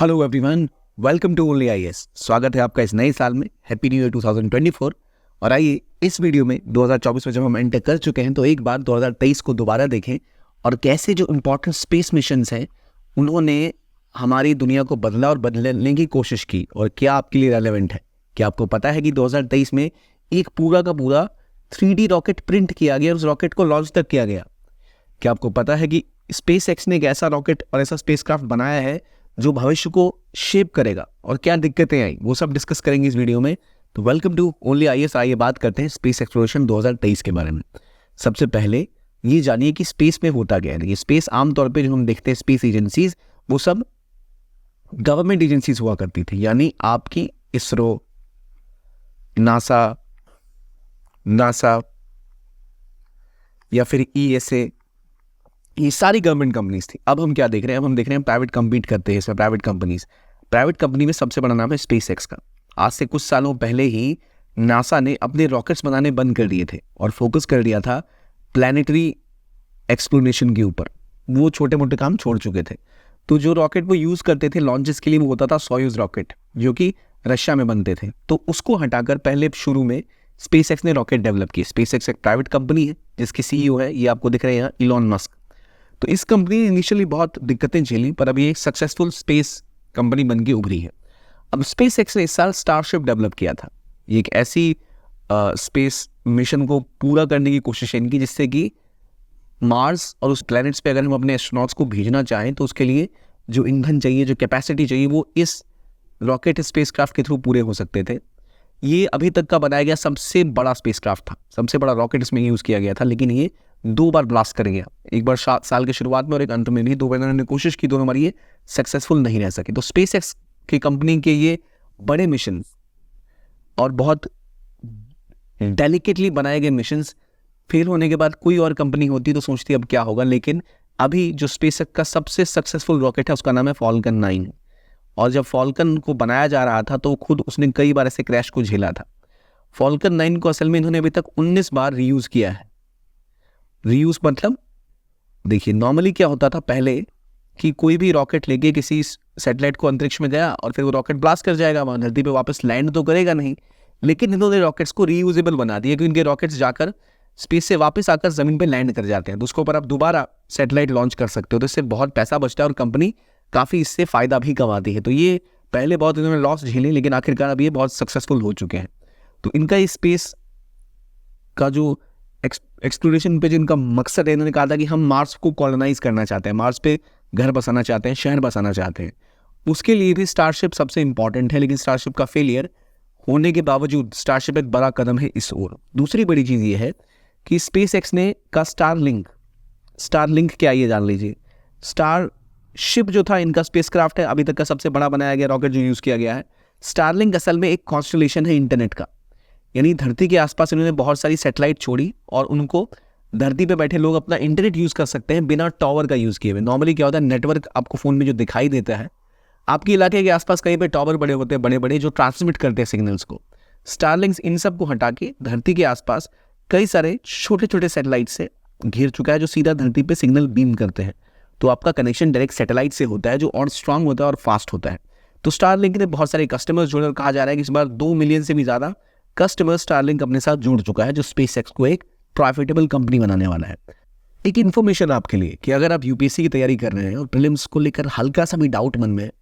Hello everyone, welcome to only IAS. स्वागत है आपका इस नए साल में। Happy new year 2024। और आइए इस वीडियो में 2024 में जब हम एंटर कर चुके हैं तो एक बार 2023 को दोबारा देखें और कैसे जो इम्पोर्टेंट स्पेस मिशंस हैं उन्होंने हमारी दुनिया को बदला और बदलने की कोशिश की और क्या आपके लिए रेलेवेंट है। क्या आपको पता है कि 2023 में एक पूरा का पूरा 3D रॉकेट प्रिंट किया गया और उस रॉकेट को लॉन्च तक किया गया। क्या आपको पता है कि SpaceX ने एक ऐसा रॉकेट और ऐसा स्पेसक्राफ्ट बनाया है जो भविष्य को शेप करेगा और क्या दिक्कतें आई वो सब डिस्कस करेंगे इस वीडियो में। तो वेलकम टू ओनली आईएएस। आइए बात करते हैं स्पेस एक्सप्लोरेशन 2023 के बारे में। सबसे पहले ये जानिए कि स्पेस में होता क्या है। ये स्पेस आमतौर पे जो हम देखते हैं स्पेस एजेंसीज वो सब गवर्नमेंट एजेंसीज हुआ करती थी, यानी आपकी इसरो, नासा या फिर ESA, ये सारी गवर्नमेंट कंपनीज थी। अब हम क्या देख रहे हैं? अब हम देख रहे हैं प्राइवेट कम्पीट करते हैं इसमें प्राइवेट कंपनीज। प्राइवेट कंपनी में सबसे बड़ा नाम है SpaceX का। आज से कुछ सालों पहले ही नासा ने अपने रॉकेट्स बनाने बंद कर दिए थे और फोकस कर दिया था प्लैनेटरी एक्सप्लोरेशन के ऊपर। वो छोटे मोटे काम छोड़ चुके थे। तो जो रॉकेट वो यूज़ करते थे लॉन्चेस के लिए वो होता था सोयूज रॉकेट, जो कि रशिया में बनते थे। तो उसको हटाकर पहले शुरू में SpaceX ने रॉकेट डेवलप किए। SpaceX एक प्राइवेट कंपनी है जिसकी CEO है, ये आपको दिख रहे हैं यहाँ, इलॉन मस्क। तो इस कंपनी ने इनिशियली बहुत दिक्कतें झेली पर अभी एक सक्सेसफुल स्पेस कंपनी बन के उभरी है। अब SpaceX ने इस साल स्टारशिप डेवलप किया था। ये एक ऐसी स्पेस मिशन को पूरा करने की कोशिश है इनकी जिससे कि मार्स और उस प्लैनेट्स पे अगर हम अपने एस्ट्रोनॉट्स को भेजना चाहें तो उसके लिए जो ईंधन चाहिए, जो कैपेसिटी चाहिए, वो इस रॉकेट स्पेसक्राफ्ट के थ्रू पूरे हो सकते थे। ये अभी तक का बनाया गया सबसे बड़ा स्पेसक्राफ्ट था, सबसे बड़ा रॉकेट इसमें यूज़ किया गया था। लेकिन ये 2 बार ब्लास्ट कर गया, एक बार साल के शुरुआत में और एक अंत में भी। 2 बार इन्होंने कोशिश की, दोनों बार ये सक्सेसफुल नहीं रह सके। तो SpaceX की कंपनी के ये बड़े मिशन और बहुत डेलिकेटली बनाए गए मिशंस फेल होने के बाद कोई और कंपनी होती तो सोचती अब क्या होगा। लेकिन अभी जो SpaceX का सबसे सक्सेसफुल रॉकेट है उसका नाम है Falcon 9। और जब Falcon को बनाया जा रहा था तो खुद उसने कई बार ऐसे क्रैश को झेला था। Falcon 9 को असल में इन्होंने अभी तक 19 बार रीयूज़ किया है। रीयूज मतलब देखिए, नॉर्मली क्या होता था पहले कि कोई भी रॉकेट लेके किसी सैटेलाइट को अंतरिक्ष में गया और फिर वो रॉकेट ब्लास्ट कर जाएगा, वहाँ धरती पे वापस लैंड तो करेगा नहीं। लेकिन इन्होंने रॉकेट्स को रीयूजेबल बना दिया कि इनके रॉकेट्स जाकर स्पेस से वापस आकर ज़मीन पे लैंड कर जाते हैं, तो उसके ऊपर आप दोबारा सैटेलाइट लॉन्च कर सकते हो। तो इससे बहुत पैसा बचता है और कंपनी काफ़ी इससे फ़ायदा भी कमाती है। तो ये पहले बहुत इन्होंने लॉस झेले लेकिन आखिरकार अब ये बहुत सक्सेसफुल हो चुके हैं। तो इनका ये स्पेस का जो एक्सप्लोरेशन पे जिनका मकसद है, इन्होंने कहा था कि हम मार्स को कॉलोनाइज करना चाहते हैं, मार्स पे घर बसाना चाहते हैं, शहर बसाना चाहते हैं। उसके लिए भी स्टारशिप सबसे इंपॉर्टेंट है। लेकिन स्टारशिप का फेलियर होने के बावजूद स्टारशिप एक बड़ा कदम है इस ओर। दूसरी बड़ी चीज़ ये है कि SpaceX ने का स्टारलिंक क्या, ये जान लीजिए। स्टारशिप जो था इनका स्पेसक्राफ्ट है, अभी तक का सबसे बड़ा बनाया गया रॉकेट जो यूज़ किया गया है। स्टारलिंक असल में एक कॉन्स्टलेशन है इंटरनेट का, यानी धरती के आसपास इन्होंने बहुत सारी सैटेलाइट छोड़ी और उनको धरती पे बैठे लोग अपना इंटरनेट यूज़ कर सकते हैं बिना टावर का यूज़ किए हुए। नॉर्मली क्या होता है, नेटवर्क आपको फ़ोन में जो दिखाई देता है, आपके इलाके के आसपास कहीं पे टावर बड़े होते हैं, बड़े बड़े, जो ट्रांसमिट करते हैं सिग्नल्स को। स्टारलिंक्स इन सब को हटा के धरती के आसपास कई सारे छोटे छोटे सैटेलाइट से घिर चुका है जो सीधा धरती पर सिग्नल बीम करते हैं। तो आपका कनेक्शन डायरेक्ट सैटेलाइट से होता है जो और स्ट्रांग होता है और फास्ट होता है। तो स्टारलिंक ने बहुत सारे कस्टमर्स जोड़े और कहा जा रहा है कि इस बार 2 मिलियन से भी ज़्यादा कस्टमर स्टारलिंक अपने साथ जुड़ चुका है, जो SpaceX को एक प्रॉफिटेबल कंपनी बनाने वाला है। एक इन्फॉर्मेशन आपके लिए कि अगर आप UPSC की तैयारी कर रहे हैं और प्रीलिम्स को लेकर हल्का सा भी डाउट मन में है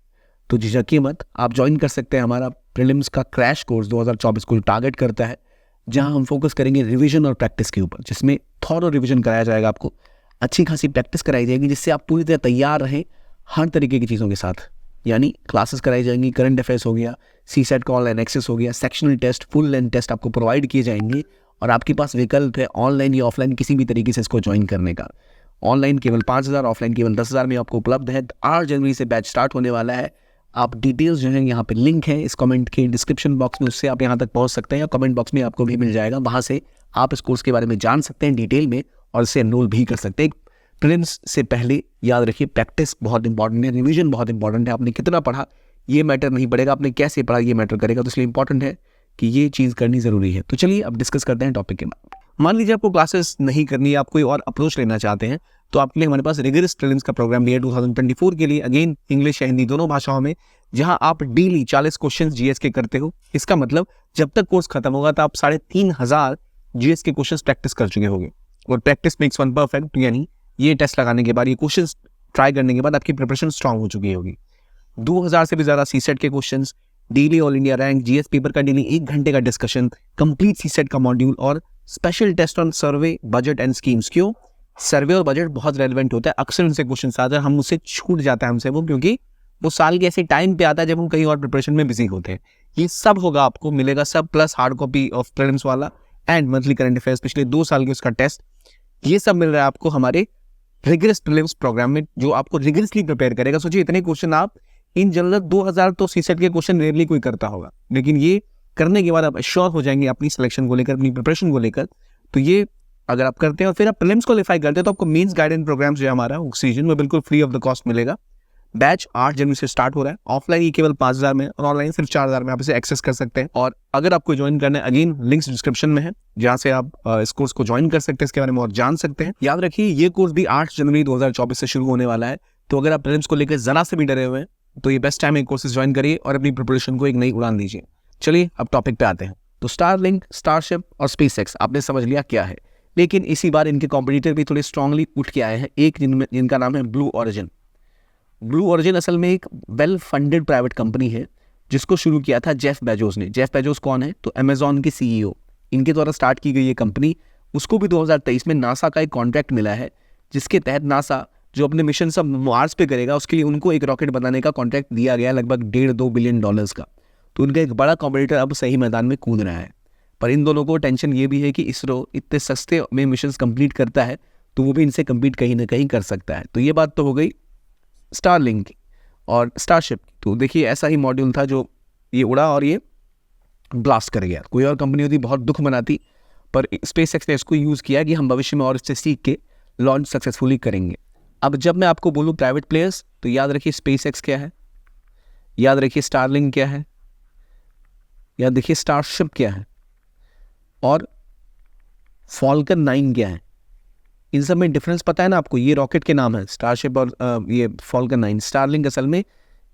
तो झिझकिए मत, आप ज्वाइन कर सकते हैं हमारा प्रीलिम्स का क्रैश कोर्स 2024 को टारगेट करता है, जहां हम फोकस करेंगे रिवीजन और प्रैक्टिस के ऊपर, जिसमें थॉरो रिवीजन कराया जाएगा, आपको अच्छी खासी प्रैक्टिस कराई जाएगी जिससे आप पूरी तरह तैयार रहें हर तरीके की चीज़ों के साथ। यानी क्लासेस कराई जाएंगी, करंट अफेयर्स हो गया, CSAT का ऑनलाइन एक्सेस हो गया, sectional test, full length test आपको प्रोवाइड किए जाएंगे और आपके पास विकल्प है ऑनलाइन या ऑफलाइन किसी भी तरीके से इसको ज्वाइन करने का। ऑनलाइन केवल 5,000, ऑफलाइन केवल 10,000 में आपको उपलब्ध है। 8 जनवरी से बैच स्टार्ट होने वाला है। आप डिटेल्स जो है यहाँ पे लिंक है इस कमेंट के डिस्क्रिप्शन बॉक्स में, उससे आप यहाँ तक पहुँच सकते हैं या कमेंट बॉक्स में आपको भी मिल जाएगा। वहाँ से आप इस कोर्स के बारे में जान सकते हैं डिटेल में और इसे एनरोल भी कर सकते हैं। प्रीलिम्स से पहले याद रखिए, प्रैक्टिस बहुत इंपॉर्टेंट है, रिवीजन बहुत इंपॉर्टेंट है। आपने कितना पढ़ा ये मैटर नहीं पड़ेगा, आपने कैसे पढ़ा ये मैटर करेगा। तो इसलिए इंपॉर्टेंट है कि ये चीज़ करनी ज़रूरी है। तो चलिए अब डिस्कस करते हैं टॉपिक के बाद। मान लीजिए आपको क्लासेस नहीं करनी है, आप कोई और अप्रोच लेना चाहते हैं, तो आपके लिए हमारे पास रिगरस प्रीलिम्स का प्रोग्राम भी है 2024 के लिए, अगेन इंग्लिश या हिंदी दोनों भाषाओं में, जहां आप डेली 40 क्वेश्चंस जीएस के करते हो। इसका मतलब जब तक कोर्स खत्म होगा तो आप 3500 जीएस के क्वेश्चंस प्रैक्टिस कर चुके होंगे। और प्रैक्टिस मेक्स वन परफेक्ट, यानी ये टेस्ट लगाने के बाद, ये क्वेश्चंस ट्राई करने के बाद आपकी प्रिपरेशन स्ट्रांग हो चुकी होगी। 2000 से भी ज़्यादा सीसेट के questions, daily all India rank, GS paper का डेली 1 घंटे का डिस्कशन, कंप्लीट सीसेट का मॉड्यूल और special test on survey, budget and schemes. क्यों? सर्वे और बजट बहुत रेलिवेंट होता है, अक्सर उनसे क्वेश्चन आता है, हम उससे छूट जाता है हमसे वो, क्योंकि वो साल के ऐसे टाइम पे आता है जब हम कहीं और प्रिपरेशन में बिजी होते हैं। ये सब होगा, आपको मिलेगा सब, plus hard copy of prelims वाला एंड मंथली करंट अफेयर्स पिछले 2 साल के उसका टेस्ट, ये सब मिल रहा है आपको हमारे रिगरस प्रीलिम्स प्रोग्राम में, जो आपको रिगरसली प्रिपेयर करेगा। सोचिए इतने क्वेश्चन आप इन जनरल 2000 तो सीसेट के क्वेश्चन रेयरली कोई करता होगा, लेकिन ये करने के बाद आप श्योर हो जाएंगे अपनी सिलेक्शन को लेकर, अपनी प्रिपरेशन को लेकर। तो ये अगर आप करते हैं और फिर आप प्रीलिम्स क्वालिफाई करते हैं तो आपको मेंस गाइडेंस प्रोग्राम जो है हमारा ऑक्सीजन में बिल्कुल फ्री ऑफ द कॉस्ट मिलेगा। बैच 8 जनवरी से स्टार्ट हो रहा है, ऑफलाइन ये केवल 5000 में और ऑनलाइन सिर्फ 4000 में आप इसे एक्सेस कर सकते हैं। और अगर आपको ज्वाइन करना है, अगेन लिंक्स डिस्क्रिप्शन में है, जहां से आप इस कोर्स को ज्वाइन कर सकते हैं, इसके बारे में और जान सकते हैं। याद रखिए ये कोर्स भी 8 जनवरी 2024 से शुरू होने वाला है, तो अगर आप प्रीलिम्स को लेकर जरा से भी डरे हुए हैं तो ये बेस्ट टाइम है कोर्सेज ज्वाइन करिए और अपनी प्रिपरेशन को एक नई उड़ान दीजिए। चलिए अब टॉपिक पे आते हैं। तो स्टारलिंक, स्टारशिप और स्पेसएक्स आपने समझ लिया क्या है, लेकिन इसी बार इनके कॉम्पिटिटर भी थोड़े स्ट्रांगली उठ के आए हैं। एक जिनका नाम है ब्लू ओरिजिन। ब्लू ओरिजिन असल में एक वेल फंडेड प्राइवेट कंपनी है, जिसको शुरू किया था जेफ बेजोस ने। जेफ बेजोस कौन है? तो अमेजॉन के सीईओ, इनके द्वारा स्टार्ट की गई ये कंपनी। उसको भी 2023 में नासा का एक कॉन्ट्रैक्ट मिला है, जिसके तहत नासा जो अपने मिशन सब मार्स पे करेगा, उसके लिए उनको एक रॉकेट बनाने का कॉन्ट्रैक्ट दिया गया लगभग $1.5-2 बिलियन का। तो उनका एक बड़ा कॉम्पिटिटर अब सही मैदान में कूद रहा है। पर इन दोनों को टेंशन ये भी है कि इसरो इतने सस्ते में मिशन कंप्लीट करता है, तो वो भी इनसे कम्पीट कहीं ना कहीं कर सकता है। तो ये बात तो हो गई स्टारलिंक की और स्टारशिप। तो देखिए ऐसा ही मॉड्यूल था जो ये उड़ा और ये ब्लास्ट कर गया। कोई और कंपनी होती बहुत दुख मनाती, पर स्पेसएक्स ने इसको यूज़ किया कि हम भविष्य में और इससे सीख के लॉन्च सक्सेसफुली करेंगे। अब जब मैं आपको बोलूँ प्राइवेट प्लेयर्स, तो याद रखिए स्पेसएक्स क्या है, याद रखिए स्टारलिंक क्या है, याद देखिए स्टारशिप क्या है और फॉल्कन 9 क्या है। इन सब में डिफरेंस पता है ना आपको? ये रॉकेट के नाम है स्टारशिप और ये फॉल्कन 9। स्टारलिंक असल में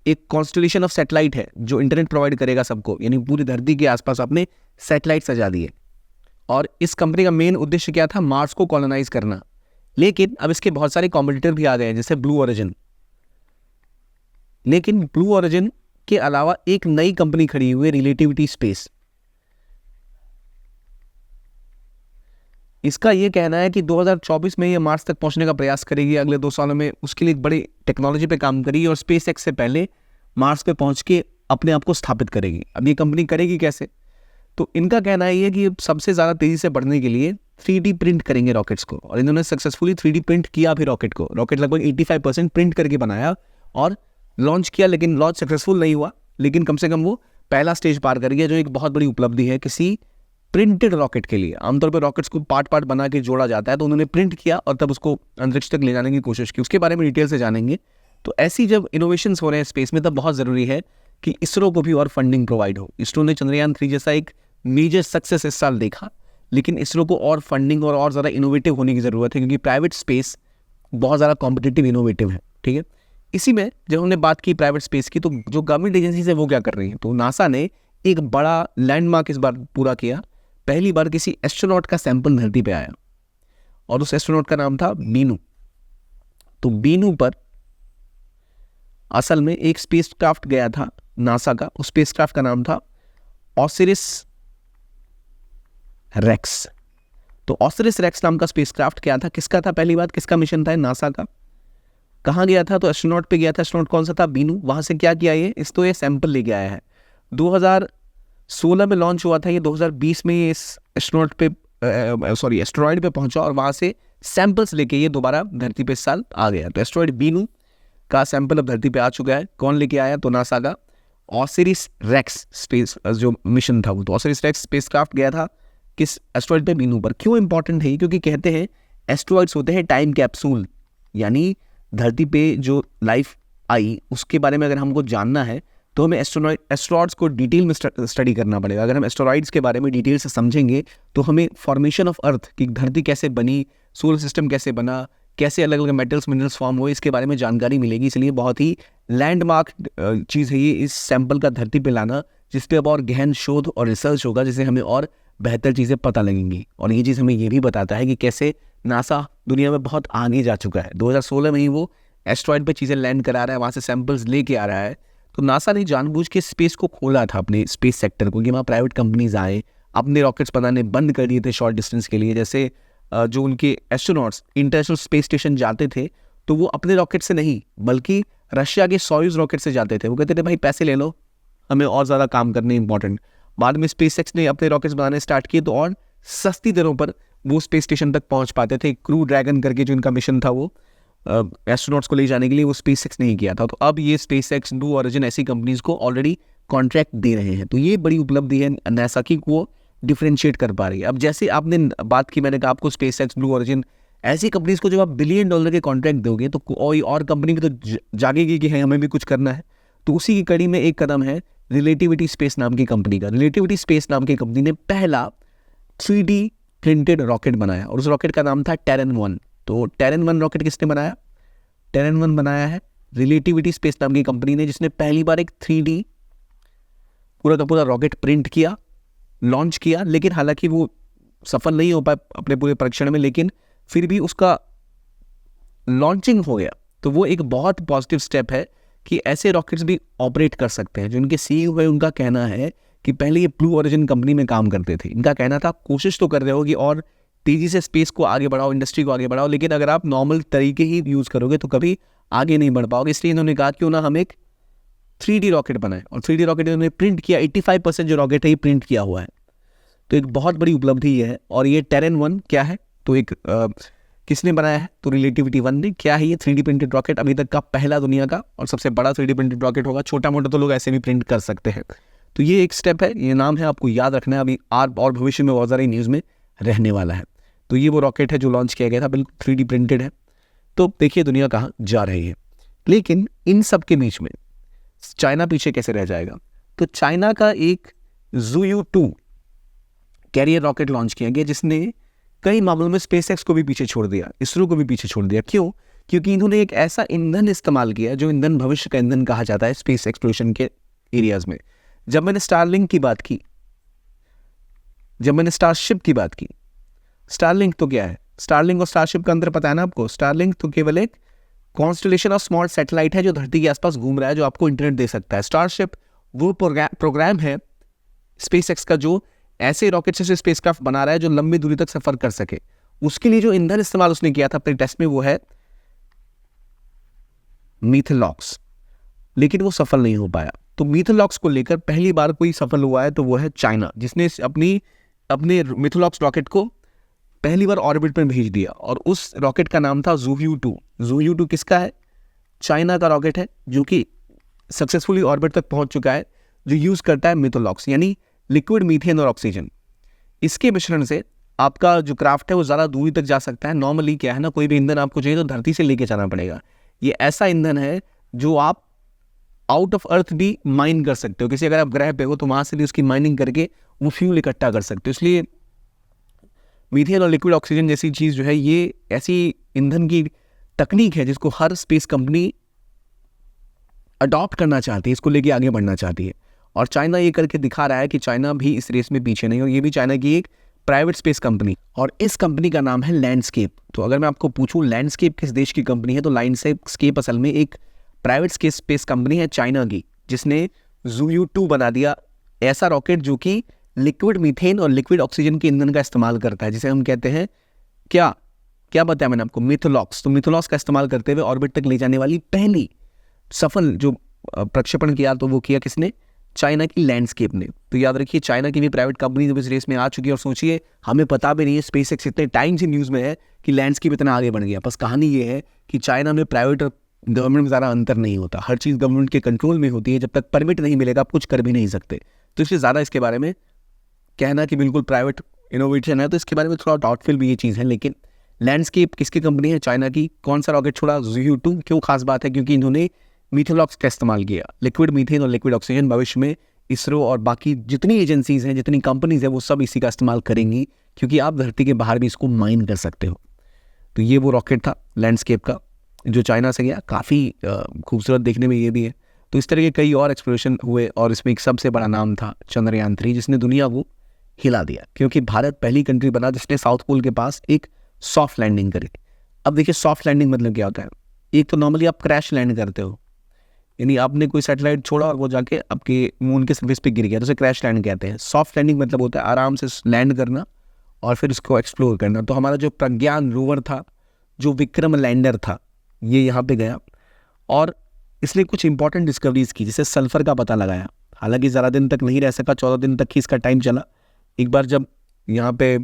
एक कॉन्स्टलेशन ऑफ सैटेलाइट है जो इंटरनेट प्रोवाइड करेगा सबको, यानी पूरी धरती के आसपास आपने सैटेलाइट सजा दिए। और इस कंपनी का मेन उद्देश्य क्या था? मार्स को कॉलोनाइज करना। लेकिन अब इसके बहुत सारे कॉम्पिटिटर भी आ गए हैं, जैसे ब्लू ओरिजिन। लेकिन ब्लू ओरिजिन के अलावा एक नई कंपनी खड़ी हुई है, रिलेटिविटी स्पेस। इसका ये कहना है कि 2024 में ये मार्स तक पहुंचने का प्रयास करेगी, अगले 2 सालों में उसके लिए एक बड़ी टेक्नोलॉजी पे काम करेगी और स्पेसएक्स से पहले मार्स पे पहुंच के अपने आप को स्थापित करेगी। अब ये कंपनी करेगी कैसे? तो इनका कहना है ये कि सबसे ज़्यादा तेज़ी से बढ़ने के लिए 3D प्रिंट करेंगे रॉकेट्स को, और इन्होंने सक्सेसफुली 3D प्रिंट किया भी रॉकेट को। रॉकेट लगभग 85% प्रिंट करके बनाया और लॉन्च किया, लेकिन लॉन्च सक्सेसफुल नहीं हुआ, लेकिन कम से कम वो पहला स्टेज पार कर गया, जो एक बहुत बड़ी उपलब्धि है किसी प्रिंटेड रॉकेट के लिए। आमतौर पर रॉकेट्स को पार्ट पार्ट बना के जोड़ा जाता है, तो उन्होंने प्रिंट किया और तब उसको अंतरिक्ष तक ले जाने की कोशिश की। उसके बारे में डिटेल से जानेंगे। तो ऐसी जब इनोवेशंस हो रहे हैं स्पेस में, तब बहुत ज़रूरी है कि इसरो को भी और फंडिंग प्रोवाइड हो। इसरो ने चंद्रयान 3 जैसा एक मेजर सक्सेस इस साल देखा, लेकिन इसरो को और फंडिंग और ज़्यादा इनोवेटिव होने की ज़रूरत है, क्योंकि प्राइवेट स्पेस बहुत ज़्यादा कॉम्पिटिटिव इनोवेटिव है। ठीक है, इसी में जब हमने बात की प्राइवेट स्पेस की, तो जो गवर्नमेंट एजेंसीज है वो क्या कर रही है? तो नासा ने एक बड़ा लैंडमार्क इस बार पूरा किया। पहली बार किसी एस्ट्रोनॉट का सैंपल धरती पे आया और उस एस्ट्रोनॉट का नाम था बीनू। तो बीनू पर असल में एक स्पेसक्राफ्ट गया था नासा का, उस स्पेसक्राफ्ट का नाम था ऑसिरिस रेक्स। तो ऑसिरिस रेक्स नाम का स्पेसक्राफ्ट क्या था, किसका था? पहली बात किसका मिशन था? नासा का। कहाँ गया था? तो एस्ट्रोनॉट पे गया था। एस्ट्रोनॉट कौन सा था? बीनू। वहां से क्या किया ये? ये सैंपल लेके आया है। 2016 में लॉन्च हुआ था ये, 2020 में ये इस एस्ट्रोनॉट पे एस्ट्रॉइड पे पहुंचा और वहां से सैंपल्स लेके ये दोबारा धरती पे इस साल आ गया। तो एस्ट्रॉइड बीनू का सैंपल अब धरती पे आ चुका है। कौन लेके आया? तो नासा का ऑसिरिस रेक्स स्पेस जो मिशन था वो। तो ऑसिरिस रेक्स स्पेसक्राफ्ट गया था किस एस्ट्रॉइड पे? बीनू पर। क्यों इंपॉर्टेंट है? क्योंकि कहते हैं एस्ट्रॉइड्स होते हैं टाइम कैप्सूल, यानी धरती पे जो लाइफ आई उसके बारे में अगर हमको जानना है तो हमें एस्ट्रॉइड्स को डिटेल में स्टडी करना पड़ेगा। अगर हम एस्ट्रॉइड्स के बारे में डिटेल से समझेंगे तो हमें फॉर्मेशन ऑफ अर्थ कि धरती कैसे बनी, सोलर सिस्टम कैसे बना, कैसे अलग अलग मेटल्स मिनरल्स फॉर्म हुए, इसके बारे में जानकारी मिलेगी। इसलिए बहुत ही लैंडमार्क चीज़ है ये, इस सैंपल का धरती पे लाना, जिस पे अब और गहन शोध और रिसर्च होगा, जिससे हमें और बेहतर चीज़ें पता लगेंगी। और ये चीज़ हमें ये भी बताता है कि कैसे नासा दुनिया में बहुत आगे जा चुका है। 2016 में ही वो एस्ट्रॉयड पे चीज़ें लैंड करा रहा है, वहाँ से सैंपल्स लेके आ रहा है। तो नासा ने जानबूझ के स्पेस को खोला था, अपने स्पेस सेक्टर को, कि वहाँ प्राइवेट कंपनीज आए, अपने रॉकेट्स बनाने बंद कर दिए थे शॉर्ट डिस्टेंस के लिए। जैसे जो उनके एस्ट्रोनॉट्स इंटरनेशनल स्पेस स्टेशन जाते थे तो वो अपने रॉकेट से नहीं बल्कि रशिया के सोयूज रॉकेट से जाते थे। वो कहते थे भाई पैसे ले लो, हमें और ज़्यादा काम करने इंपॉर्टेंट। बाद में स्पेसएक्स ने अपने रॉकेट्स बनाने स्टार्ट किए तो और सस्ती दरों पर वो स्पेस स्टेशन तक पहुंच पाते थे। क्रू ड्रैगन करके जो इनका मिशन था वो एस्ट्रोनॉट्स को ले जाने के लिए, वो स्पेसएक्स नहीं किया था। तो अब ये स्पेसएक्स, ब्लू ओरिजिन ऐसी कंपनीज को ऑलरेडी कॉन्ट्रैक्ट दे रहे हैं। तो ये बड़ी उपलब्धि है नासा की, वो डिफरेंशिएट कर पा रही है। अब जैसे आपने बात की, मैंने कहा आपको स्पेसएक्स, ब्लू ओरिजिन ऐसी कंपनीज को जब आप $1 बिलियन के कॉन्ट्रैक्ट दोगे तो कोई और कंपनी भी तो जागेगी कि हमें भी कुछ करना है। तो उसी की कड़ी में एक कदम है रिलेटिविटी स्पेस नाम की कंपनी का। रिलेटिविटी स्पेस नाम की कंपनी ने पहला 3D प्रिंटेड रॉकेट बनाया और उस रॉकेट का नाम था टेरन 1। तो टेरन 1 रॉकेट किसने बनाया? टेरन 1 बनाया है रिलेटिविटी स्पेस नाम की कंपनी ने, जिसने पहली बार एक 3D पूरा का पूरा रॉकेट प्रिंट किया, लॉन्च किया। लेकिन हालांकि वो सफल नहीं हो पाया अपने पूरे परीक्षण में, लेकिन फिर भी उसका लॉन्चिंग हो गया। तो वो एक बहुत पॉजिटिव स्टेप है कि ऐसे रॉकेट्स भी ऑपरेट कर सकते हैं। जो इनके CEO है उनका कहना है कि पहले ये ब्लू ओरिजिन कंपनी में काम करते थे। इनका कहना था कोशिश तो कर रहे हो कि और तेज़ी से स्पेस को आगे बढ़ाओ, इंडस्ट्री को आगे बढ़ाओ, लेकिन अगर आप नॉर्मल तरीके ही यूज़ करोगे तो कभी आगे नहीं बढ़ पाओगे। इसलिए इन्होंने कहा क्यों ना हम एक 3D रॉकेट बनाए, और 3D रॉकेट इन्होंने प्रिंट किया। 85% जो रॉकेट है ये प्रिंट किया हुआ है। तो एक बहुत बड़ी उपलब्धि ये है। और ये टेरन 1 क्या है, तो एक किसने बनाया है, तो रिलेटिविटी 1 ने। क्या है ये 3D प्रिंटेड रॉकेट? अभी तक का पहला दुनिया का और सबसे बड़ा 3D प्रिंटेड रॉकेट होगा। छोटा मोटा तो लोग ऐसे भी प्रिंट कर सकते हैं। तो ये एक स्टेप है, ये नाम है, आपको याद रखना है। अभी और भविष्य में बहुत सारी न्यूज़ में रहने वाला है। तो ये वो रॉकेट है जो लॉन्च किया गया था, बिल्कुल 3D प्रिंटेड है। तो देखिए दुनिया कहाँ जा रही है। लेकिन इन सब के बीच में चाइना पीछे कैसे रह जाएगा? तो चाइना का एक ज़ुयू 2 कैरियर रॉकेट लॉन्च किया गया, जिसने कई मामलों में स्पेसएक्स को भी पीछे छोड़ दिया, इसरो को भी पीछे छोड़ दिया। क्यों? क्योंकि इन्होंने एक ऐसा ईंधन इस्तेमाल किया जो ईंधन भविष्य का ईंधन कहा जाता है स्पेस एक्सप्लोरेशन के एरियाज में। जब मैंने स्टारलिंक की बात की, जब मैंने स्टारशिप की बात की, स्टारलिंक तो क्या है? स्टारलिंक और स्टारशिप का अंतर पता है ना आपको? स्टारलिंक तो केवल एक कॉन्स्टलेशन ऑफ स्मॉल सैटेलाइट है जो धरती के आसपास घूम रहा है, जो आपको इंटरनेट दे सकता है। स्टारशिप वो प्रोग्राम है स्पेसएक्स का जो ऐसे रॉकेट से स्पेसक्राफ्ट बना रहा है जो लंबी दूरी तक सफर कर सके। उसके लिए जो ईंधन इस्तेमाल उसने किया था अपने टेस्ट में वो है मीथेलॉक्स, लेकिन वो सफल नहीं हो पाया। तो मीथेलॉक्स को लेकर पहली बार कोई सफल हुआ है तो वो है चाइना, जिसने अपने मीथेलॉक्स रॉकेट को पहली बार ऑर्बिट में भेज दिया और उस रॉकेट का नाम था ज़ुयू 2। ज़ुयू 2 किसका है? चाइना का रॉकेट है जो कि सक्सेसफुली ऑर्बिट तक पहुंच चुका है, जो यूज करता है मीथेलॉक्स यानी लिक्विड मीथेन और ऑक्सीजन। इसके मिश्रण से आपका जो क्राफ्ट है वो ज़्यादा दूरी तक जा सकता है। नॉर्मली क्या है ना, कोई भी ईंधन आपको चाहिए तो धरती से लेके जाना पड़ेगा। ये ऐसा ईंधन है जो आप आउट ऑफ अर्थ भी माइन कर सकते हो। किसी अगर आप ग्रह पे हो तो वहाँ से भी उसकी माइनिंग करके वो फ्यूल इकट्ठा कर सकते हो। इसलिए मीथेन और लिक्विड ऑक्सीजन जैसी चीज़ जो है ये ऐसी ईंधन की तकनीक है जिसको हर स्पेस कंपनी अडॉप्ट करना चाहती है, इसको लेके आगे बढ़ना चाहती है। और चाइना ये करके दिखा रहा है कि चाइना भी इस रेस में पीछे नहीं, और ये भी चाइना की एक प्राइवेट स्पेस कंपनी, और इस कंपनी का नाम है लैंडस्केप। तो अगर मैं आपको पूछूं लैंडस्केप किस देश की कंपनी है, तो लैंडस्केप असल में एक प्राइवेट स्पेस कंपनी है चाइना की, जिसने ज़ुयू 2 बना दिया, ऐसा रॉकेट जो कि लिक्विड मीथेन और लिक्विड ऑक्सीजन के ईंधन का इस्तेमाल करता है, जिसे हम कहते हैं क्या बताया मैंने आपको? मीथेलॉक्स। तो मीथेलॉक्स का इस्तेमाल करते हुए ऑर्बिट तक ले जाने वाली पहली सफल जो प्रक्षेपण किया तो वो किया किसने? चाइना की लैंडस्केप ने। तो याद रखिए चाइना की भी प्राइवेट कंपनी इस रेस में आ चुकी है। और सोचिए हमें पता भी नहीं है, स्पेसएक्स इतने टाइम से न्यूज़ में है कि लैंडस्केप इतना आगे बढ़ गया। बस कहानी ये है कि चाइना में प्राइवेट और गवर्नमेंट में ज़्यादा अंतर नहीं होता, हर चीज़ गवर्नमेंट के कंट्रोल में होती है। जब तक परमिट नहीं मिलेगा आप कुछ कर भी नहीं सकते। तो इसलिए ज़्यादा इसके बारे में कहना कि बिल्कुल प्राइवेट इनोवेशन है, तो इसके बारे में थोड़ा डाउटफुल भी ये चीज़ है। लेकिन लैंडस्केप किसकी कंपनी है? चाइना की। कौन सा रॉकेट छोड़ा? ज़ुयू 2। क्यों खास बात है? क्योंकि इन्होंने मीथेलॉक्स का इस्तेमाल किया। लिक्विड मीथेन और लिक्विड ऑक्सीजन भविष्य में इसरो और बाकी जितनी एजेंसीज हैं, जितनी कंपनीज हैं, वो सब इसी का इस्तेमाल करेंगी, क्योंकि आप धरती के बाहर भी इसको माइन कर सकते हो। तो ये वो रॉकेट था लैंडस्केप का जो चाइना से गया, काफ़ी खूबसूरत देखने में ये भी है। तो इस तरह के कई और एक्सप्लोरेशन हुए और इसमें एक सबसे बड़ा नाम था चंद्रयान 3, जिसने दुनिया को हिला दिया, क्योंकि भारत पहली कंट्री बना जिसने साउथ पोल के पास एक सॉफ्ट लैंडिंग करी। अब देखिए सॉफ्ट लैंडिंग मतलब क्या होता है। एक तो नॉर्मली आप क्रैश लैंड करते हो, यानी आपने कोई सैटेलाइट छोड़ा और वो जाके आपके मून के सर्फेस पे गिर गया, तो उसे क्रैश लैंड कहते हैं। सॉफ्ट लैंडिंग मतलब होता है आराम से लैंड करना और फिर उसको एक्सप्लोर करना। तो हमारा जो प्रज्ञान रोवर था, जो विक्रम लैंडर था, ये यहाँ पे गया और इसने कुछ इंपॉर्टेंट डिस्कवरीज की, जैसे सल्फर का पता लगाया। हालांकि ज़्यादा दिन तक नहीं रह सका, 14 दिन तक ही इसका टाइम चला। एक बार जब यहाँ पे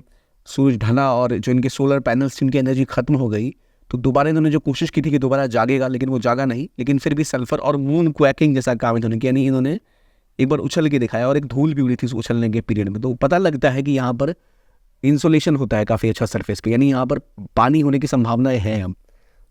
सूरज ढला और जो इनके सोलर पैनल्स जिनकी एनर्जी खत्म हो गई, तो दोबारा इन्होंने जो कोशिश की थी कि दोबारा जागेगा, लेकिन वो जागा नहीं। लेकिन फिर भी सल्फर और मून क्वैकिंग जैसा काम इन्होंने किया, यानी इन्होंने एक बार उछल के दिखाया और एक धूल भी उड़ी थी उस उछलने के पीरियड में। तो पता लगता है कि यहाँ पर इंसुलेशन होता है काफ़ी अच्छा सरफेस पे, यानी यहाँ पर पानी होने की संभावनाएं हैं। अब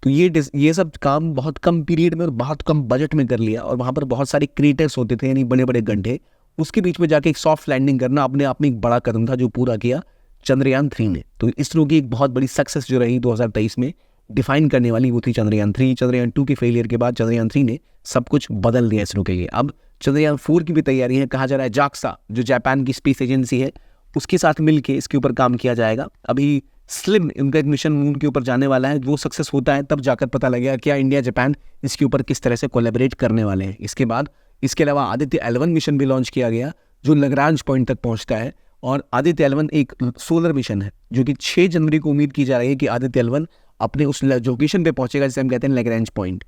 तो ये सब काम बहुत कम पीरियड में और बहुत कम बजट में कर लिया, और वहाँ पर बहुत सारे क्रिएटर्स होते थे, यानी बड़े बड़े गड्ढे, उसके बीच में जाके एक सॉफ्ट लैंडिंग करना अपने आप में एक बड़ा कदम था जो पूरा किया चंद्रयान 3 ने। तो इसरो की एक बहुत बड़ी सक्सेस जो रही 2023 में डिफाइन करने वाली, वो थी चंद्रयान 3। चंद्रयान 2 के फेलियर के बाद चंद्रयान 3 ने सब कुछ बदल दिया इसरो के लिए। अब चंद्रयान 4 की भी तैयारी है, कहा जा रहा है जाक्सा जो जापान की स्पेस एजेंसी है उसके साथ मिलके इसके ऊपर काम किया जाएगा। अभी स्लिम उनका एक मिशन मून के ऊपर जाने वाला है, वो सक्सेस होता है तब जाकर पता लगेगा क्या इंडिया जापान इसके ऊपर किस तरह से कोलैबोरेट करने वाले हैं। इसके बाद इसके अलावा आदित्य L1 मिशन भी लॉन्च किया गया जो लैग्रांज पॉइंट तक पहुंचता है, और आदित्य L1 एक सोलर मिशन है जो कि 6 जनवरी को उम्मीद की जा रही है कि आदित्य L1 अपने उस लोकेशन पे पहुंचेगा जिसे हम कहते हैं लैग्रांज पॉइंट।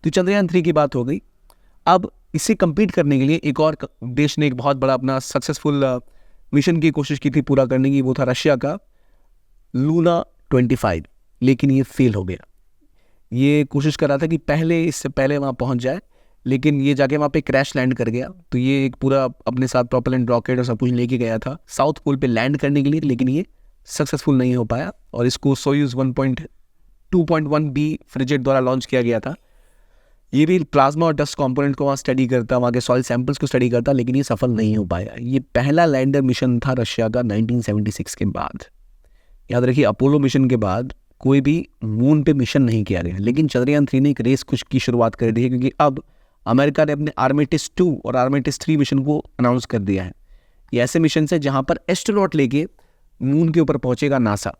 तो चंद्रयान 3 की बात हो गई। अब इससे कम्पीट करने के लिए एक और देश ने एक बहुत बड़ा अपना सक्सेसफुल मिशन की कोशिश की थी पूरा करने की, वो था रशिया का लूना 25, लेकिन ये फेल हो गया। ये कोशिश कर रहा था कि इससे पहले वहाँ पहुँच जाए, लेकिन ये जाके वहाँ पे क्रैश लैंड कर गया। तो ये एक पूरा अपने साथ प्रोपेलेंट रॉकेट और सब कुछ लेके गया था साउथ पोल पे लैंड करने के लिए, लेकिन ये सक्सेसफुल नहीं हो पाया और इसको सोयूज 1.2.1B फ्रिगेट द्वारा लॉन्च किया गया था। ये भी प्लाज्मा और डस्ट कंपोनेंट को वहाँ स्टडी करता, वहाँ के सॉइल सैंपल्स को स्टडी करता, लेकिन ये सफल नहीं हो पाया। ये पहला लैंडर मिशन था रशिया का 1976 के बाद। याद रखिए अपोलो मिशन के बाद कोई भी मून पे मिशन नहीं किया गया, लेकिन चंद्रयान 3 ने एक रेस कुछ की शुरुआत कर दी है, क्योंकि अब अमेरिका ने अपने आर्मेटिस 2 और आर्मेटिस 3 मिशन को अनाउंस कर दिया है। ये ऐसे मिशन है जहाँ पर एस्ट्रोनॉट लेके मून के ऊपर पहुँचेगा नासा,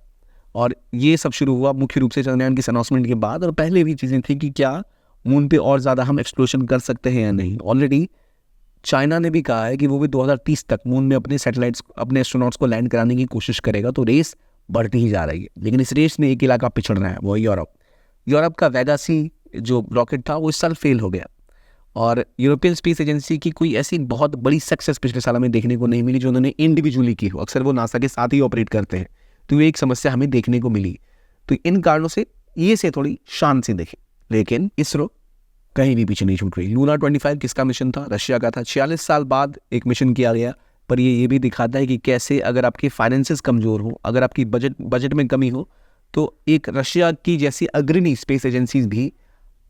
और ये सब शुरू हुआ मुख्य रूप से चंद्रयान की अनाउंसमेंट के बाद। और पहले भी चीज़ें थी कि क्या मून पे और ज़्यादा हम एक्सप्लोरेशन कर सकते हैं या नहीं। ऑलरेडी चाइना ने भी कहा है कि वो भी 2030 तक मून में अपने सैटेलाइट्स, अपने एस्ट्रोनॉट्स को लैंड कराने की कोशिश करेगा। तो रेस बढ़ती ही जा रही है, लेकिन इस रेस में एक इलाका पिछड़ रहा है, वो यूरोप का वेगा सी जो रॉकेट था वो इस साल फेल हो गया, और यूरोपियन स्पेस एजेंसी की कोई ऐसी बहुत बड़ी सक्सेस पिछले साल हमें देखने को नहीं मिली जो उन्होंने इंडिविजुअली की हो। अक्सर वो नासा के साथ ही ऑपरेट करते हैं, तो ये एक समस्या हमें देखने को मिली। तो इन कारणों से ये से थोड़ी शान सी दिखी, लेकिन इसरो कहीं भी पीछे नहीं छूट रही। लूना 25 किसका मिशन था? रशिया का था। 46 साल बाद एक मिशन किया गया, पर ये भी दिखाता है कि कैसे अगर आपके फाइनेंसेस कमज़ोर हो, अगर आपकी बजट में कमी हो, तो एक रशिया की जैसी अग्रणी स्पेस एजेंसीज भी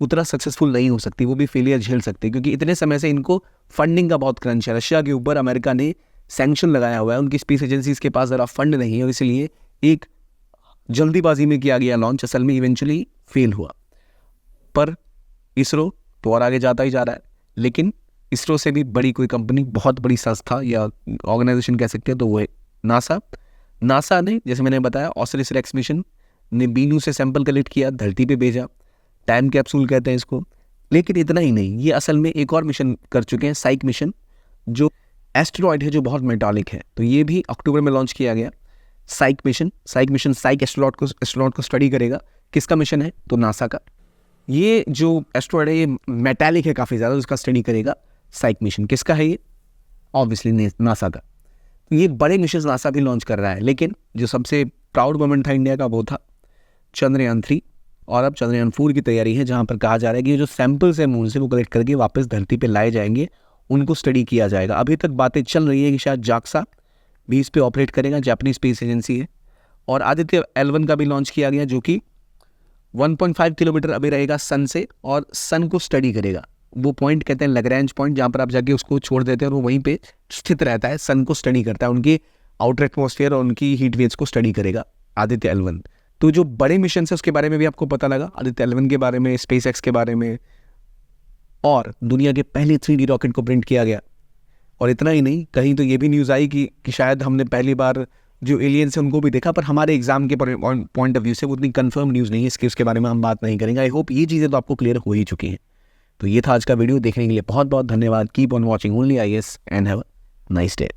उतना सक्सेसफुल नहीं हो सकती, वो भी फेलियर झेल सकती, क्योंकि इतने समय से इनको फंडिंग का बहुत क्रंच है। रशिया के ऊपर अमेरिका ने सैंक्शन लगाया हुआ है, उनकी स्पेस एजेंसीज के पास ज़रा फंड नहीं है, और इसलिए एक जल्दीबाजी में किया गया लॉन्च असल में इवेंचुअली फेल हुआ। पर इसरो तो और आगे जाता ही जा रहा है, लेकिन इसरो से भी बड़ी कोई कंपनी, बहुत बड़ी संस्था या ऑर्गेनाइजेशन कह सकते हैं, तो वो है नासा। नासा ने, जैसे मैंने बताया, ऑसिरिस रेक्स मिशन ने बीनू से सैंपल कलेक्ट किया, धरती पे भेजा, टाइम कैप्सूल कहते हैं इसको। लेकिन इतना ही नहीं, ये असल में एक और मिशन कर चुके हैं, साइक मिशन, जो एस्टेरॉयड है जो बहुत मेटालिक है, तो ये भी अक्टूबर में लॉन्च किया गया। साइक मिशन साइक एस्ट्रोनॉट को स्टडी करेगा। किसका मिशन है? तो नासा का। ये जो एस्ट्रॉयड है ये मेटालिक है काफ़ी ज़्यादा, उसका स्टडी करेगा साइक मिशन। किसका है ये? ऑब्वियसली नासा का। तो ये बड़े मिशन नासा भी लॉन्च कर रहा है, लेकिन जो सबसे प्राउड मोमेंट था इंडिया का वो था चंद्रयान 3, और अब चंद्रयान 4 की तैयारी है, जहाँ पर कहा जा रहा है कि ये जो सैंपल्स हैं मून से वो कलेक्ट करके वापस धरती पे लाए जाएंगे, उनको स्टडी किया जाएगा। अभी तक बातें चल रही है कि शायद जाक्सा भी इस पर ऑपरेट करेगा, जापानी स्पेस एजेंसी है। और आदित्य L1 का भी लॉन्च किया गया, जो कि 1.5 किलोमीटर अभी रहेगा सन से, और सन को स्टडी करेगा। वो पॉइंट कहते हैं लैग्रेंज पॉइंट, जहाँ पर आप जाके उसको छोड़ देते हैं और वो वहीं पे स्थित रहता है, सन को स्टडी करता है, उनकी आउटर एटमॉस्फेयर और उनकी हीट वेव्स को स्टडी करेगा आदित्य L1। तो जो बड़े मिशन है उसके बारे में भी आपको पता लगा, आदित्य 11 के बारे में, स्पेसएक्स के बारे में, और दुनिया के पहले 3D रॉकेट को प्रिंट किया गया। और इतना ही नहीं, कहीं तो ये भी न्यूज़ आई कि शायद हमने पहली बार जो एलियंस है उनको भी देखा, पर हमारे एग्जाम के पॉइंट ऑफ व्यू से वो उतनी कंफर्म न्यूज़ नहीं है, उसके बारे में हम बात नहीं करेंगे। आई होप ये चीज़ें तो आपको क्लियर हो ही चुकी हैं। तो ये था आज का वीडियो, देखने के लिए बहुत बहुत धन्यवाद। Keep on watching only IAS and have a nice day.